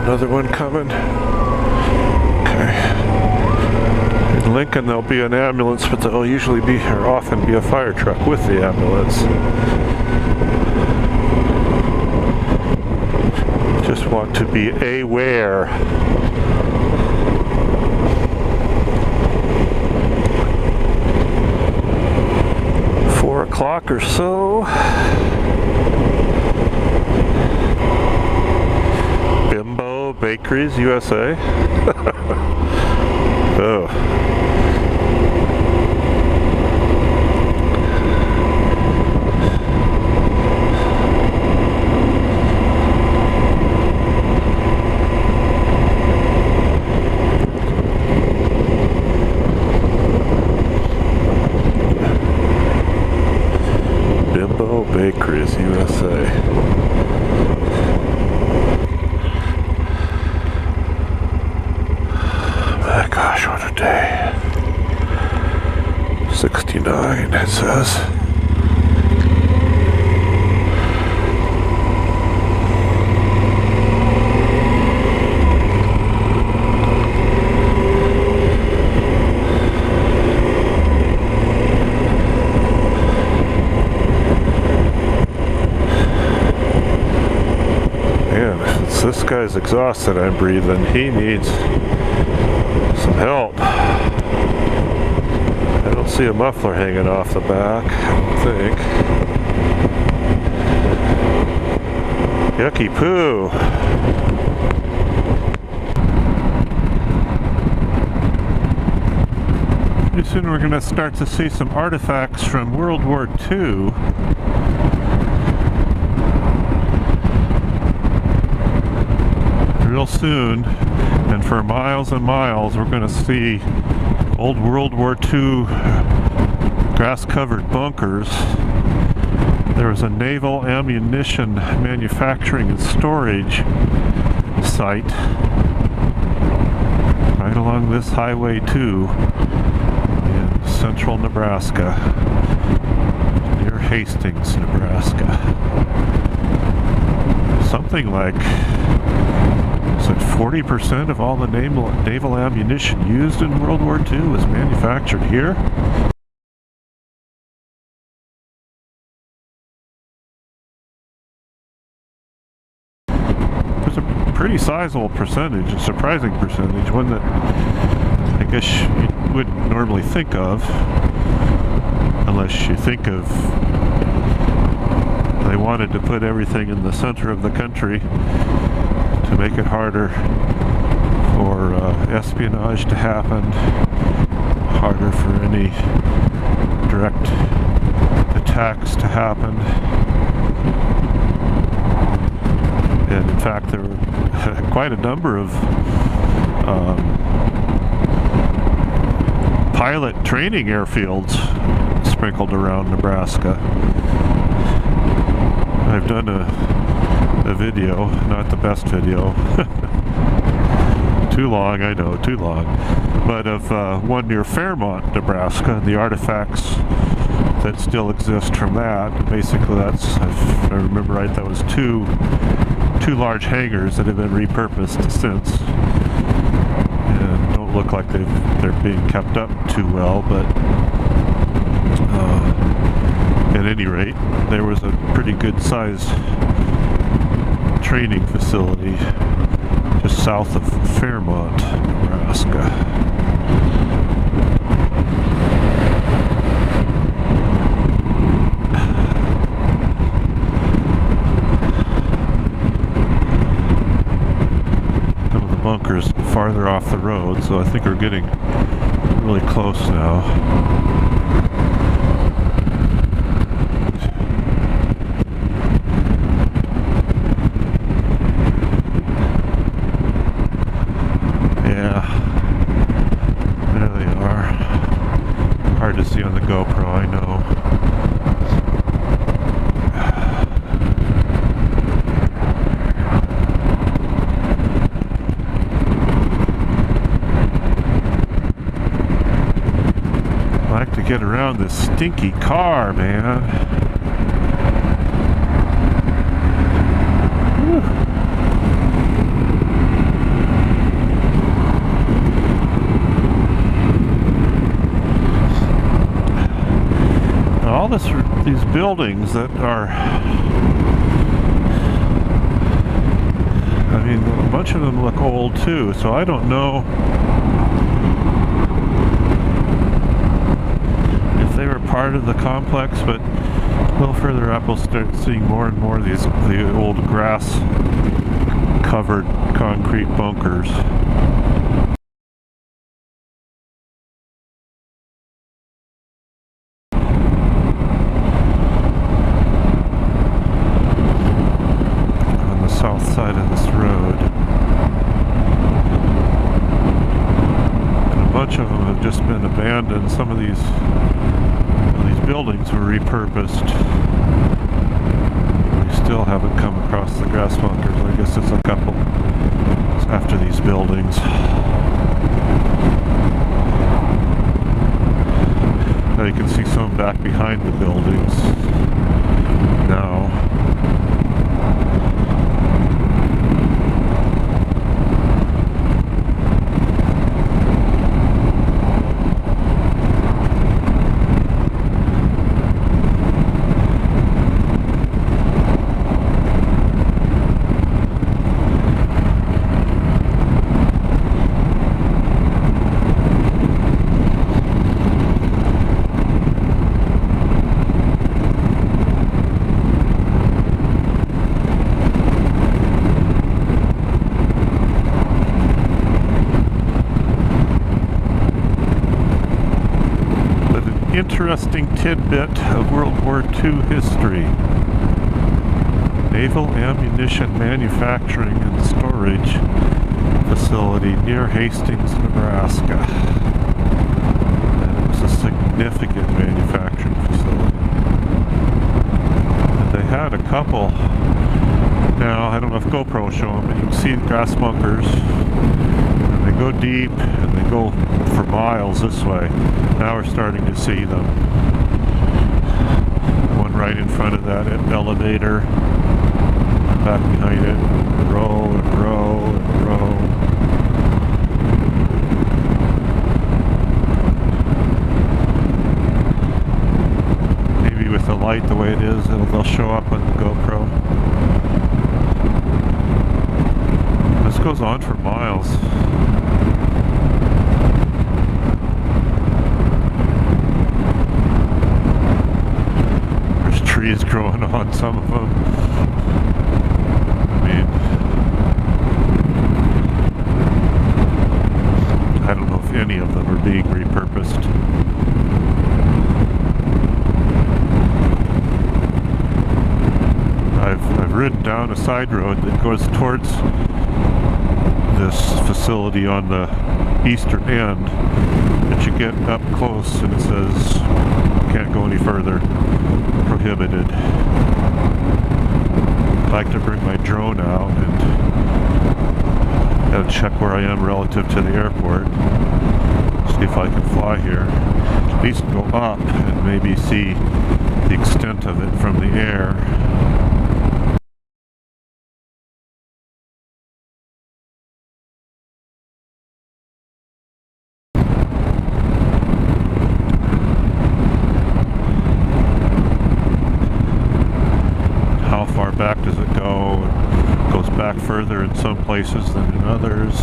Another one coming. Okay. In Lincoln there'll be an ambulance, but there'll usually be, or often be, a fire truck with the ambulance. Just want to be aware. O'clock or so. Bimbo Bakeries USA. Oh. Bakeries USA. My gosh, what a day. 69 it says. This guy's exhausted, I'm breathing. He needs some help. I don't see a muffler hanging off the back, I don't think. Yucky poo. Pretty soon we're going to start to see some artifacts from World War II. Real soon, and for miles and miles we're going to see old World War II grass-covered bunkers. There was a naval ammunition manufacturing and storage site right along this highway 2 in central Nebraska, near Hastings, Nebraska. Something like 40% of all the naval ammunition used in World War II was manufactured here. There's a pretty sizable percentage, a surprising percentage, one that I guess you wouldn't normally think of, unless you think of they wanted to put everything in the center of the country to make it harder for espionage to happen, harder for any direct attacks to happen. And in fact, there were quite a number of pilot training airfields sprinkled around Nebraska. I've done a video, not the best video, too long, I know, too long, but of one near Fairmont, Nebraska, and the artifacts that still exist from that. Basically that's, if I remember right, that was two large hangars that have been repurposed since, and don't look like they're being kept up too well, but at any rate, there was a pretty good sized training facility just south of Fairmont, Nebraska. Some of the bunkers farther off the road, so I think we're getting really close now. Hard to see on the GoPro, I know. I like to get around this stinky car, man. Whew. these buildings that are, I mean, a bunch of them look old too, so I don't know if they were part of the complex, but a little further up we'll start seeing more and more of the old grass covered concrete bunkers. On the south side of this road. And a bunch of them have just been abandoned. Some of these buildings were repurposed. We still haven't come across the grass bunkers. I guess it's a couple after these buildings. Now you can see some back behind the buildings now. Interesting tidbit of World War II history. Naval ammunition manufacturing and storage facility near Hastings, Nebraska. And it was a significant manufacturing facility. And they had a couple. Now, I don't know if GoPro will show them, but you can see the grass bunkers. And they go deep and they go for miles this way. Now we're starting to see them. One right in front of that elevator. Back behind it. Row and row and row. Maybe with the light the way it is, they'll show up on the GoPro. This goes on for miles. Trees growing on some of them. I mean, I don't know if any of them are being repurposed. I've ridden down a side road that goes towards this facility on the eastern end, but you get up close and it says can't go any further. Prohibited. I'd like to bring my drone out and check where I am relative to the airport. See if I can fly here. At least go up and maybe see the extent of it from the air. Back does it go? It goes back further in some places than in others.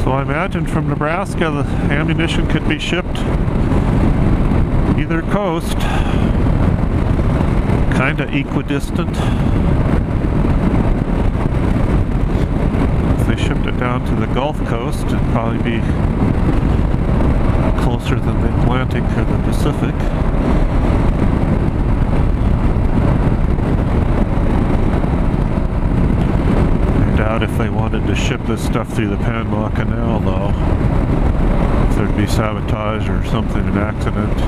So I imagine from Nebraska the ammunition could be shipped either coast. Kind of equidistant. If they shipped it down to the Gulf Coast, it'd probably be closer than the Atlantic or the Pacific. I doubt if they wanted to ship this stuff through the Panama Canal, though. If there'd be sabotage or something, an accident,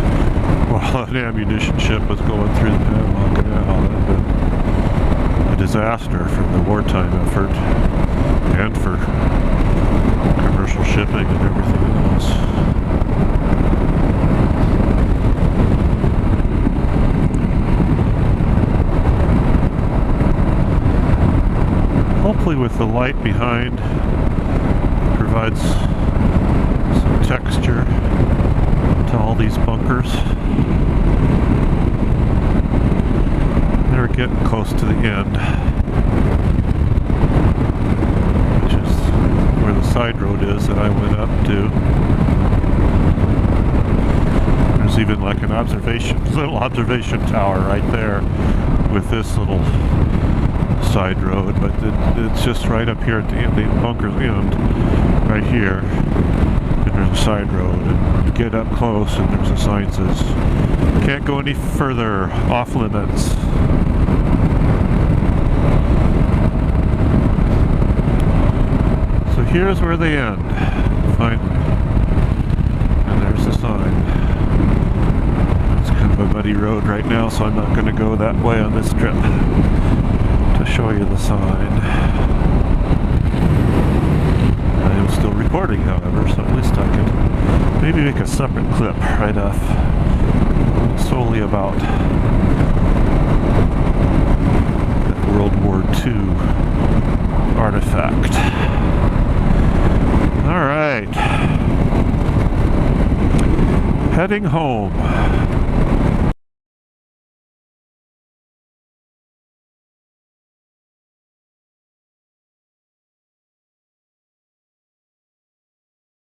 while an ammunition ship was going through the Naval Canal. That'd been a disaster for the wartime effort and for commercial shipping and everything else. hopefully with the light behind, provides some texture to all these bunkers. We're getting close to the end, which is where the side road is that I went up to. There's even like an little observation tower right there with this little side road, but it's just right up here at the end, the bunker's end, right here. And there's a side road, and you get up close and there's a sign that says can't go any further, off limits. So here's where they end, finally. And there's the sign. It's kind of a muddy road right now, so I'm not going to go that way on this trip to show you the sign. I am still recording, however, so at least I can maybe make a separate clip right off solely about that World War II artifact. All right, heading home.